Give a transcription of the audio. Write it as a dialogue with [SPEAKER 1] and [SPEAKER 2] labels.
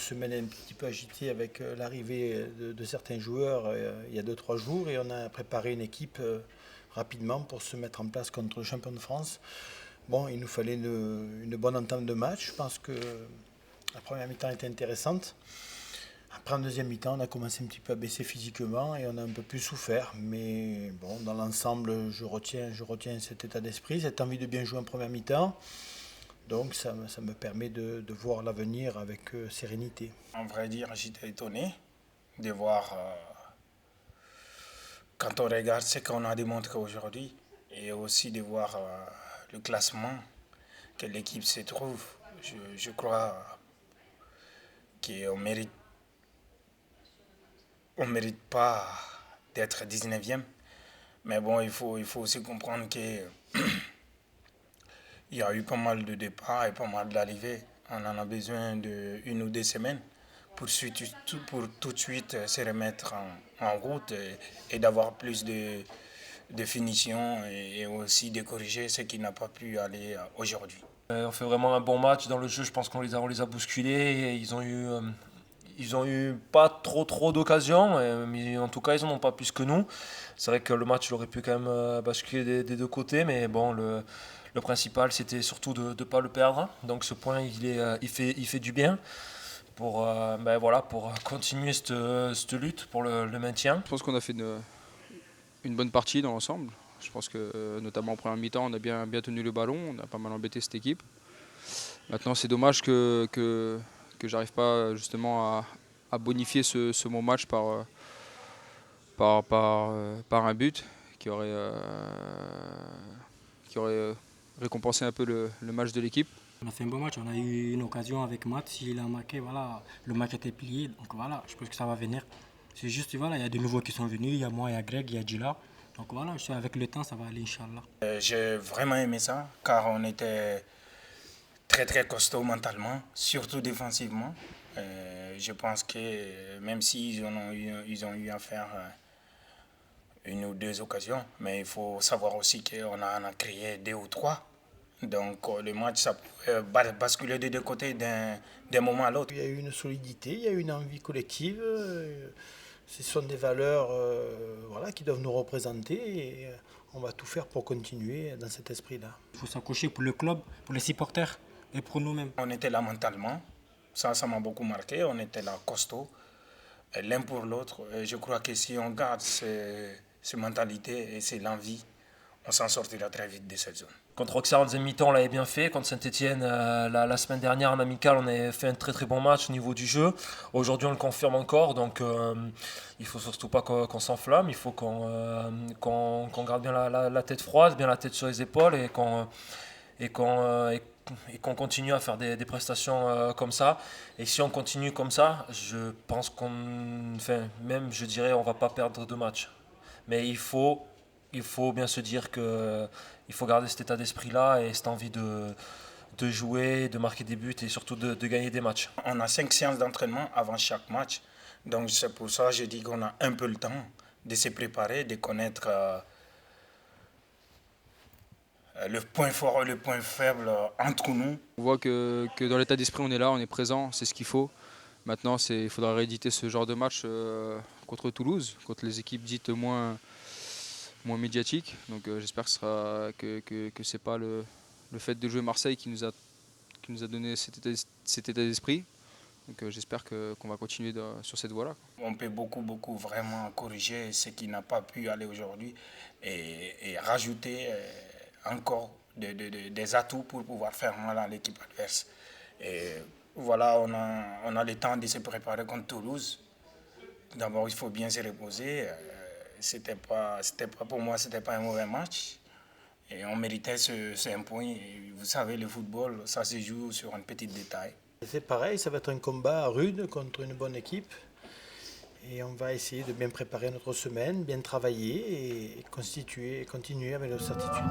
[SPEAKER 1] semaine un petit peu agitée avec l'arrivée de certains joueurs il y a 2-3 jours et on a préparé une équipe rapidement pour se mettre en place contre le champion de France. Bon, il nous fallait une bonne entame de match. Je pense que la première mi-temps était intéressante. Après, en deuxième mi-temps, on a commencé un petit peu à baisser physiquement et on a un peu plus souffert. Mais bon, dans l'ensemble, je retiens cet état d'esprit, cette envie de bien jouer en première mi-temps. Donc ça me permet de voir l'avenir avec sérénité.
[SPEAKER 2] En vrai dire, j'étais étonné de voir, quand on regarde ce qu'on a démontré aujourd'hui, et aussi de voir le classement que l'équipe se trouve. Je crois qu'on mérite pas d'être 19e. Mais bon, il faut aussi comprendre qu'il y a eu pas mal de départs et pas mal d'arrivées. On en a besoin d'une ou deux semaines pour tout de suite se remettre en route et d'avoir plus de finition et aussi de corriger ce qui n'a pas pu aller aujourd'hui.
[SPEAKER 3] On fait vraiment un bon match dans le jeu, je pense qu'on les a bousculés. Et ils ont eu pas trop d'occasions, mais en tout cas ils n'en ont pas plus que nous. C'est vrai que le match il aurait pu quand même basculer des deux côtés, mais bon, le principal c'était surtout de ne pas le perdre. Donc ce point il fait du bien pour, pour continuer cette lutte pour le maintien.
[SPEAKER 4] Je pense qu'on a fait une bonne partie dans l'ensemble. Je pense que notamment en première mi-temps, on a bien tenu le ballon, on a pas mal embêté cette équipe. Maintenant, c'est dommage que j'arrive pas justement à bonifier ce bon match par un but qui aurait récompensé un peu le match de l'équipe.
[SPEAKER 5] On a fait un bon match, on a eu une occasion avec Matt, il a marqué, voilà, le match était plié, donc voilà, je pense que ça va venir. C'est juste, voilà, il y a des nouveaux qui sont venus, il y a moi, il y a Greg, il y a Gila. Donc voilà, je suis avec le temps, ça va aller, Inch'Allah.
[SPEAKER 2] J'ai vraiment aimé ça, car on était très costaud mentalement, surtout défensivement. Je pense que même s'ils ont eu à faire une ou deux occasions, mais il faut savoir aussi qu'on en a créé deux ou trois. Donc le match, ça peut basculer des deux côtés d'un moment à l'autre.
[SPEAKER 1] Il y a eu une solidité, il y a eu une envie collective. Ce sont des valeurs qui doivent nous représenter et on va tout faire pour continuer dans cet esprit-là.
[SPEAKER 5] Il faut s'accrocher pour le club, pour les supporters et pour nous-mêmes.
[SPEAKER 2] On était là mentalement, ça m'a beaucoup marqué, on était là costaud, l'un pour l'autre. Je crois que si on garde cette mentalité et c'est l'envie, on s'en sortira très vite de cette zone.
[SPEAKER 3] Contre Auxerre en deuxième mi-temps, on l'avait bien fait. Contre Saint-Etienne, la semaine dernière en amical, on avait fait un très bon match au niveau du jeu. Aujourd'hui, on le confirme encore. Donc, il ne faut surtout pas qu'on s'enflamme. Il faut qu'on garde bien la tête froide, bien la tête sur les épaules et qu'on continue à faire des prestations comme ça. Et si on continue comme ça, je pense on ne va pas perdre de match. Mais il faut bien se dire qu'il faut garder cet état d'esprit-là et cette envie de jouer, de marquer des buts et surtout de gagner des matchs.
[SPEAKER 2] On a 5 séances d'entraînement avant chaque match. Donc c'est pour ça que je dis qu'on a un peu le temps de se préparer, de connaître le point fort et le point faible entre nous.
[SPEAKER 4] On voit que dans l'état d'esprit, on est là, on est présent, c'est ce qu'il faut. Maintenant, il faudra rééditer ce genre de match contre Toulouse, contre les équipes dites moins médiatiques. Donc j'espère que ce n'est pas le fait de jouer Marseille qui nous a donné cet état d'esprit. Donc j'espère qu'on va continuer sur cette voie-là.
[SPEAKER 2] On peut beaucoup vraiment corriger ce qui n'a pas pu aller aujourd'hui et rajouter encore des atouts pour pouvoir faire mal à l'équipe adverse. Et voilà, on a le temps de se préparer contre Toulouse. D'abord, il faut bien se reposer. Pour moi, c'était pas un mauvais match. Et on méritait ce un point. Et vous savez, le football, ça se joue sur un petit détail.
[SPEAKER 1] C'est pareil, ça va être un combat rude contre une bonne équipe. Et on va essayer de bien préparer notre semaine, bien travailler et continuer avec nos certitudes.